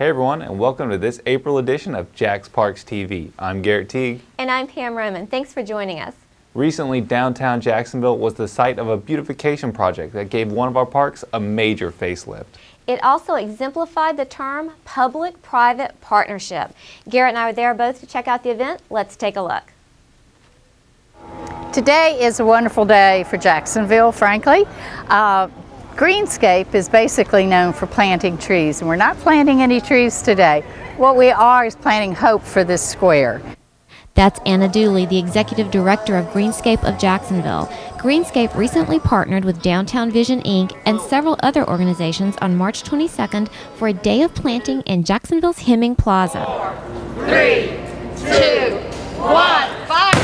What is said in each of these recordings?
Hey everyone, and welcome to this April edition of JaxParks TV. I'm Garrett Teague. And I'm Pam Roman. Thanks for joining us. Recently, downtown Jacksonville was the site of a beautification project that gave one of our parks a major facelift. It also exemplified the term public-private partnership. Garrett and I were there both to check out the event. Let's take a look. Today is a wonderful day for Jacksonville, frankly. Greenscape is basically known for planting trees, and we're not planting any trees today. What we are is planting hope for this square. That's Anna Dooley, the Executive Director of Greenscape of Jacksonville. Greenscape recently partnered with Downtown Vision, Inc. and several other organizations on March 22nd for a day of planting in Jacksonville's Hemming Plaza. 4, 3, 2, 1, fire!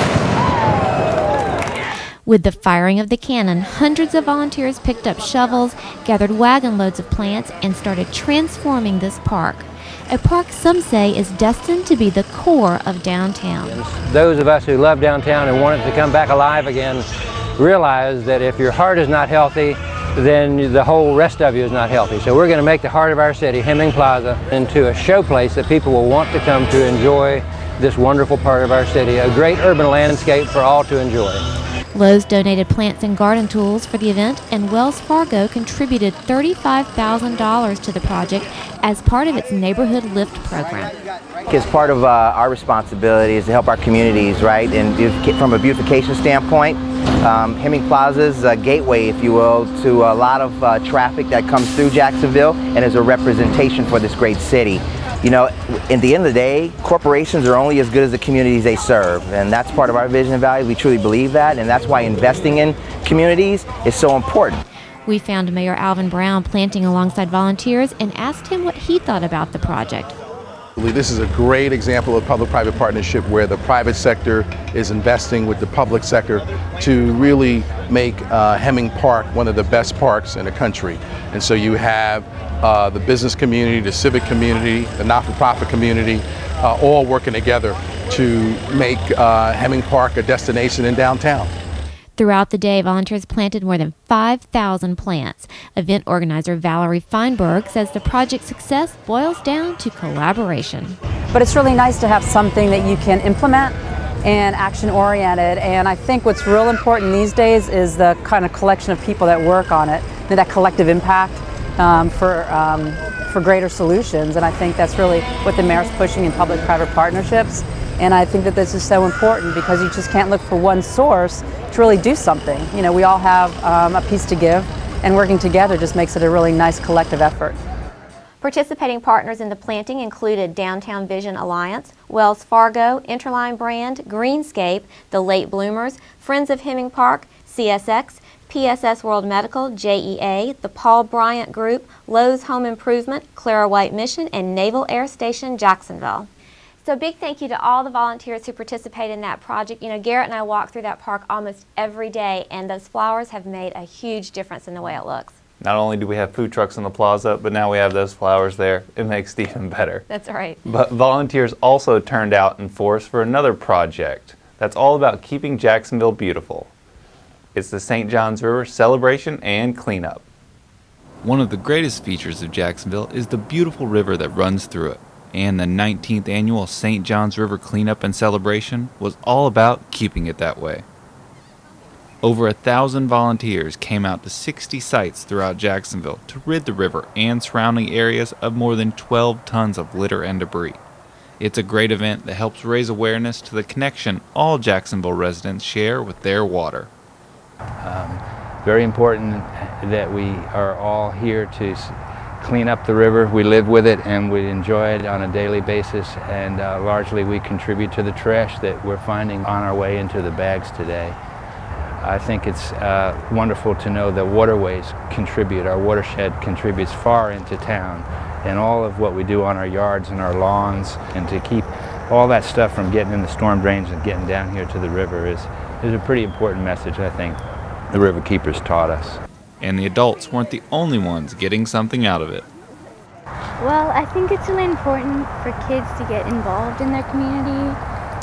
With the firing of the cannon, hundreds of volunteers picked up shovels, gathered wagon loads of plants, and started transforming this park. A park some say is destined to be the core of downtown. Those of us who love downtown and want it to come back alive again realize that if your heart is not healthy, then the whole rest of you is not healthy. So we're going to make the heart of our city, Hemming Plaza, into a showplace that people will want to come to enjoy this wonderful part of our city, a great urban landscape for all to enjoy. Lowe's donated plants and garden tools for the event, and Wells Fargo contributed $35,000 to the project as part of its Neighborhood Lift program. It's part of our responsibility is to help our communities, right? And from a beautification standpoint, Hemming Plaza is a gateway, if you will, to a lot of traffic that comes through Jacksonville and is a representation for this great city. You know, at the end of the day, corporations are only as good as the communities they serve, and that's part of our vision and values. We truly believe that, and that's why investing in communities is so important. We found Mayor Alvin Brown planting alongside volunteers and asked him what he thought about the project. This is a great example of public-private partnership where the private sector is investing with the public sector to really make Hemming Park one of the best parks in the country. And so you have the business community, the civic community, the not-for-profit community, all working together to make Hemming Park a destination in downtown. Throughout the day, volunteers planted more than 5,000 plants. Event organizer Valerie Feinberg says the project's success boils down to collaboration. But it's really nice to have something that you can implement and action-oriented, and I think what's real important these days is the kind of collection of people that work on it, and that collective impact for greater solutions, and I think that's really what the mayor's pushing in public-private partnerships. And I think that this is so important because you just can't look for one source to really do something. You know, we all have a piece to give, and working together just makes it a really nice collective effort. Participating partners in the planting included Downtown Vision Alliance, Wells Fargo, Interline Brand, Greenscape, the Late Bloomers, Friends of Hemming Park, CSX, PSS World Medical, JEA, the Paul Bryant Group, Lowe's Home Improvement, Clara White Mission, and Naval Air Station Jacksonville. So a big thank you to all the volunteers who participated in that project. You know, Garrett and I walk through that park almost every day, and those flowers have made a huge difference in the way it looks. Not only do we have food trucks in the plaza, but now we have those flowers there. It makes it even better. That's right. But volunteers also turned out in force for another project that's all about keeping Jacksonville beautiful. It's the St. Johns River celebration and cleanup. One of the greatest features of Jacksonville is the beautiful river that runs through it. And the 19th annual St. Johns River cleanup and celebration was all about keeping it that way. Over 1,000 volunteers came out to 60 sites throughout Jacksonville to rid the river and surrounding areas of more than 12 tons of litter and debris. It's a great event that helps raise awareness to the connection all Jacksonville residents share with their water. Very important that we are all here to clean up the river. We live with it and we enjoy it on a daily basis, and largely we contribute to the trash that we're finding on our way into the bags today. I think it's wonderful to know that waterways contribute. Our watershed contributes far into town, and all of what we do on our yards and our lawns, and to keep all that stuff from getting in the storm drains and getting down here to the river is a pretty important message, I think, the river keepers taught us. And the adults weren't the only ones getting something out of it. Well, I think it's really important for kids to get involved in their community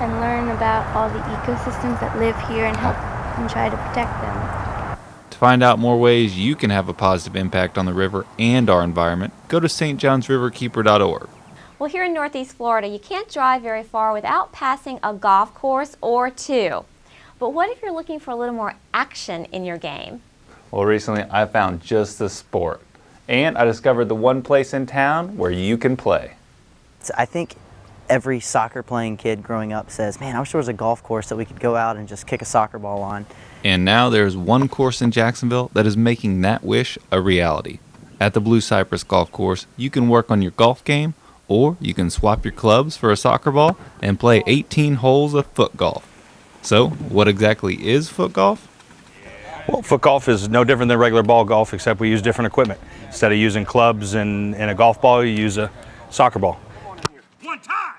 and learn about all the ecosystems that live here and help and try to protect them. To find out more ways you can have a positive impact on the river and our environment, go to stjohnsriverkeeper.org. Well, here in Northeast Florida, you can't drive very far without passing a golf course or two. But what if you're looking for a little more action in your game? Well, recently I found just the sport, and I discovered the one place in town where you can play. I think every soccer playing kid growing up says, man, I wish there was a golf course that we could go out and just kick a soccer ball on. And now there's one course in Jacksonville that is making that wish a reality. At the Blue Cypress Golf Course, you can work on your golf game, or you can swap your clubs for a soccer ball and play 18 holes of foot golf. So, what exactly is foot golf? Well, foot golf is no different than regular ball golf, except we use different equipment. Instead of using clubs and a golf ball, you use a soccer ball. One time!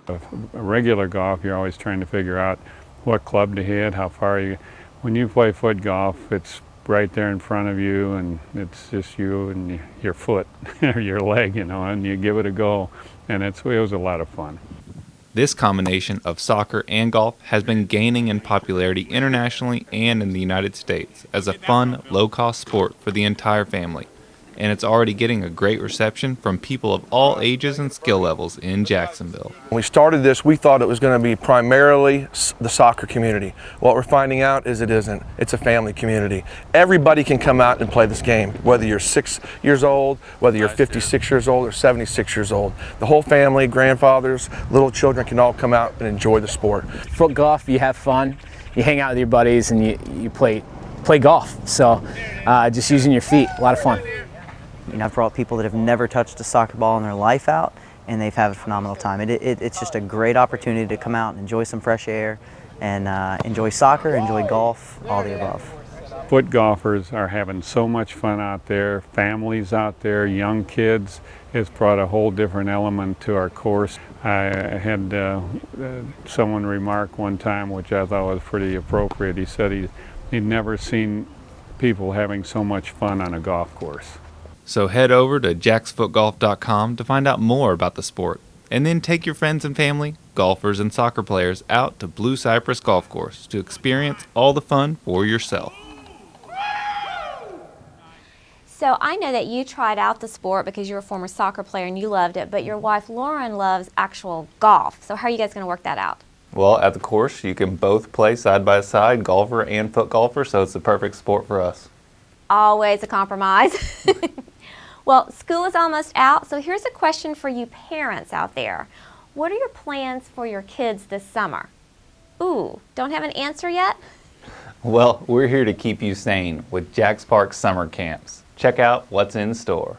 Woo! A regular golf, you're always trying to figure out what club to hit, how far you... When you play foot golf, it's right there in front of you, and it's just you and your foot, or your leg, you know, and you give it a go, and it was a lot of fun. This combination of soccer and golf has been gaining in popularity internationally and in the United States as a fun, low-cost sport for the entire family. And it's already getting a great reception from people of all ages and skill levels in Jacksonville. When we started this, we thought it was going to be primarily the soccer community. What we're finding out is it isn't. It's a family community. Everybody can come out and play this game, whether you're 6 years old, whether you're 56 years old, or 76 years old. The whole family, grandfathers, little children can all come out and enjoy the sport. Foot golf, you have fun, you hang out with your buddies, and you play golf. So just using your feet, a lot of fun. You know, I've brought people that have never touched a soccer ball in their life out, and they've had a phenomenal time. It's just a great opportunity to come out and enjoy some fresh air and enjoy soccer, enjoy golf, all the above. Foot golfers are having so much fun out there, families out there, young kids. It's brought a whole different element to our course. I had someone remark one time, which I thought was pretty appropriate. He said he'd never seen people having so much fun on a golf course. So head over to jaxfootgolf.com to find out more about the sport, and then take your friends and family, golfers and soccer players out to Blue Cypress Golf Course to experience all the fun for yourself. So I know that you tried out the sport because you're a former soccer player and you loved it, but your wife Lauren loves actual golf. So how are you guys going to work that out? Well, at the course, you can both play side by side, golfer and foot golfer, so it's the perfect sport for us. Always a compromise. Well, school is almost out, so here's a question for you parents out there. What are your plans for your kids this summer? Ooh, don't have an answer yet? Well, we're here to keep you sane with JaxParks summer camps. Check out what's in store.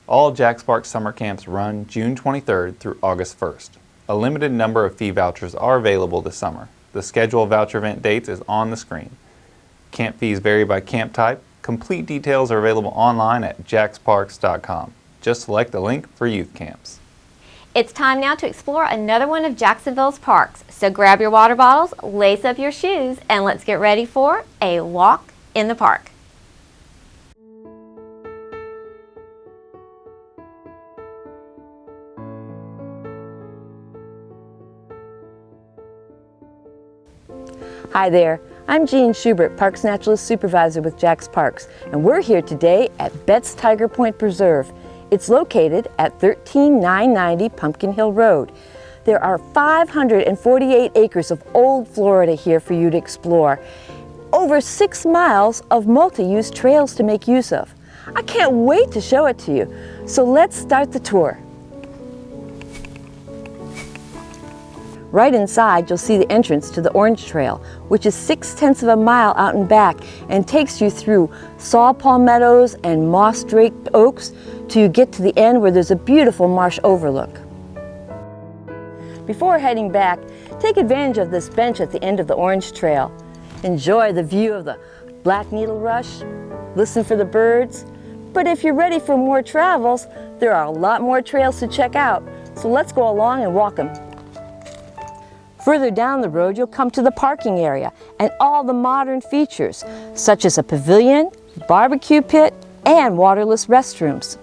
All JaxParks summer camps run June 23rd through August 1st. A limited number of fee vouchers are available this summer. The schedule of voucher event dates is on the screen. Camp fees vary by camp type. Complete details are available online at jaxparks.com. Just select the link for youth camps. It's time now to explore another one of Jacksonville's parks. So grab your water bottles, lace up your shoes, and let's get ready for a walk in the park. Hi there, I'm Jean Schubert, Parks Naturalist Supervisor with JaxParks, and we're here today at Betz-Tiger Point Preserve. It's located at 13990 Pumpkin Hill Road. There are 548 acres of old Florida here for you to explore. Over 6 miles of multi-use trails to make use of. I can't wait to show it to you, so let's start the tour. Right inside, you'll see the entrance to the Orange Trail, which is 6/10 of a mile out and back and takes you through saw palmettos and moss-draped oaks till you get to the end where there's a beautiful marsh overlook. Before heading back, take advantage of this bench at the end of the Orange Trail. Enjoy the view of the black needle rush, listen for the birds. But if you're ready for more travels, there are a lot more trails to check out, so let's go along and walk them. Further down the road, you'll come to the parking area and all the modern features, such as a pavilion, barbecue pit, and waterless restrooms.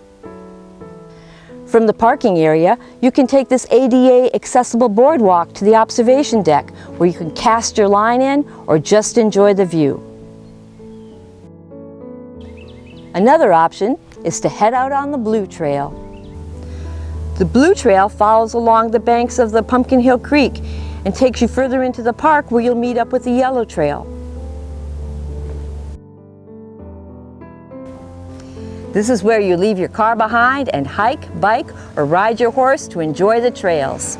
From the parking area, you can take this ADA accessible boardwalk to the observation deck, where you can cast your line in or just enjoy the view. Another option is to head out on the Blue Trail. The Blue Trail follows along the banks of the Pumpkin Hill Creek and takes you further into the park, where you'll meet up with the Yellow Trail. This is where you leave your car behind and hike, bike, or ride your horse to enjoy the trails.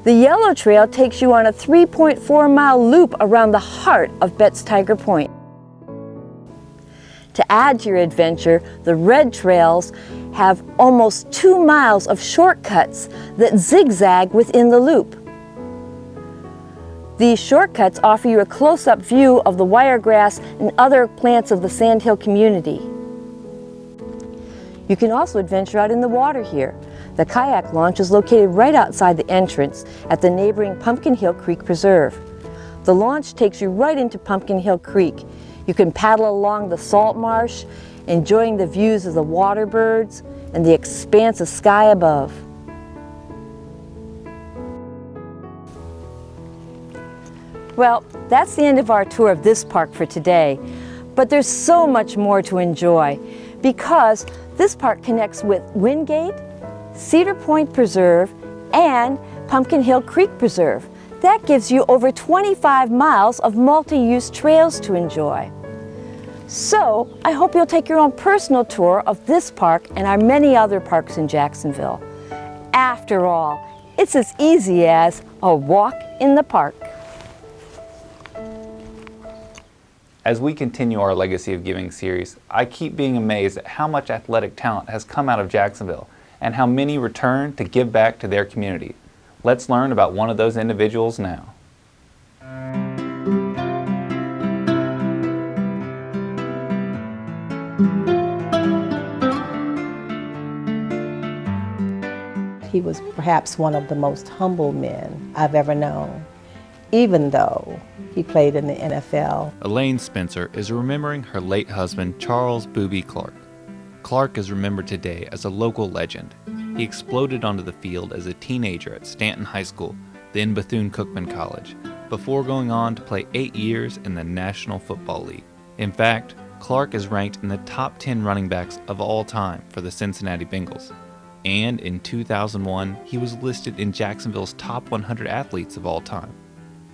The Yellow Trail takes you on a 3.4-mile loop around the heart of Betz-Tiger Point. To add to your adventure, the Red Trails have almost 2 miles of shortcuts that zigzag within the loop. These shortcuts offer you a close-up view of the wiregrass and other plants of the Sandhill community. You can also adventure out in the water here. The kayak launch is located right outside the entrance at the neighboring Pumpkin Hill Creek Preserve. The launch takes you right into Pumpkin Hill Creek. You can paddle along the salt marsh, enjoying the views of the water birds and the expanse of sky above. Well, that's the end of our tour of this park for today. But there's so much more to enjoy, because this park connects with Wingate, Cedar Point Preserve, and Pumpkin Hill Creek Preserve. That gives you over 25 miles of multi-use trails to enjoy. So, I hope you'll take your own personal tour of this park and our many other parks in Jacksonville. After all, it's as easy as a walk in the park. As we continue our Legacy of Giving series, I keep being amazed at how much athletic talent has come out of Jacksonville and how many return to give back to their community. Let's learn about one of those individuals now. He was perhaps one of the most humble men I've ever known, even though he played in the NFL. Elaine Spencer is remembering her late husband, Charles Booby Clark. Clark is remembered today as a local legend. He exploded onto the field as a teenager at Stanton High School, then Bethune-Cookman College, before going on to play 8 years in the National Football League. In fact, Clark is ranked in the top 10 running backs of all time for the Cincinnati Bengals. And in 2001, he was listed in Jacksonville's top 100 athletes of all time.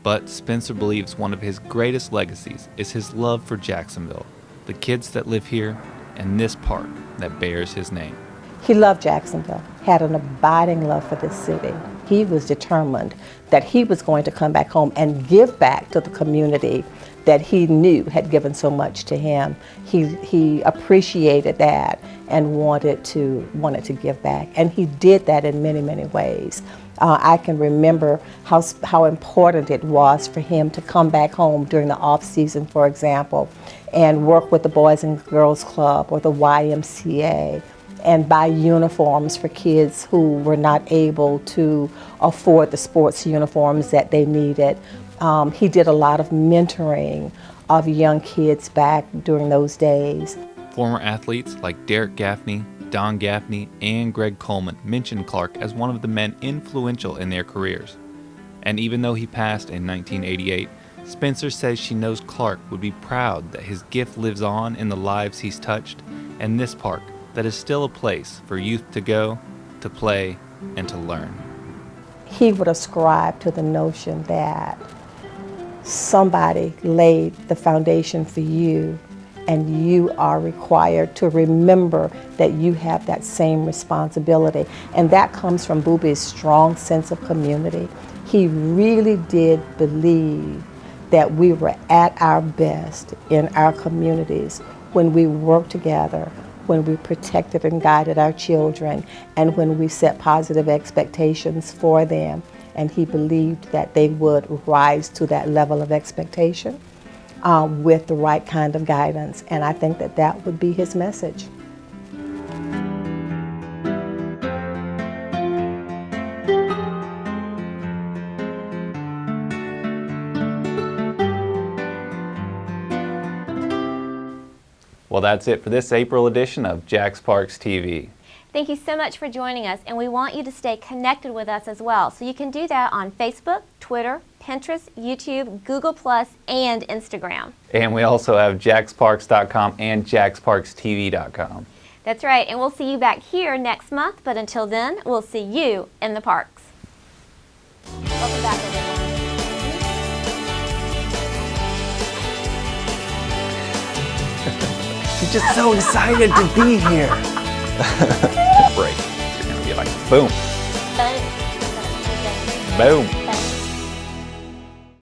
But Spencer believes one of his greatest legacies is his love for Jacksonville, the kids that live here, and this park that bears his name. He loved Jacksonville, had an abiding love for this city. He was determined that he was going to come back home and give back to the community that he knew had given so much to him. He appreciated that and wanted to give back, and he did that in many, many ways. I can remember how important it was for him to come back home during the off season, for example, and work with the Boys and Girls Club or the YMCA and buy uniforms for kids who were not able to afford the sports uniforms that they needed. He did a lot of mentoring of young kids back during those days. Former athletes like Derek Gaffney, Don Gaffney, and Greg Coleman mentioned Clark as one of the men influential in their careers. And even though he passed in 1988, Spencer says she knows Clark would be proud that his gift lives on in the lives he's touched, and this park that is still a place for youth to go, to play, and to learn. He would ascribe to the notion that somebody laid the foundation for you, and you are required to remember that you have that same responsibility. And that comes from Booby's strong sense of community. he really did believe that we were at our best in our communities when we worked together, when we protected and guided our children, and when we set positive expectations for them. And he believed that they would rise to that level of expectation with the right kind of guidance. And I think that that would be his message. Well, that's it for this April edition of JaxParks TV. Thank you so much for joining us, and we want you to stay connected with us as well. So you can do that on Facebook, Twitter, Pinterest, YouTube, Google+, and Instagram. And we also have JaxParks.com and JaxParksTV.com. That's right, and we'll see you back here next month, but until then, we'll see you in the parks. Welcome back, everyone. I'm just so excited to be here. Break. You're gonna be like, boom. Boom.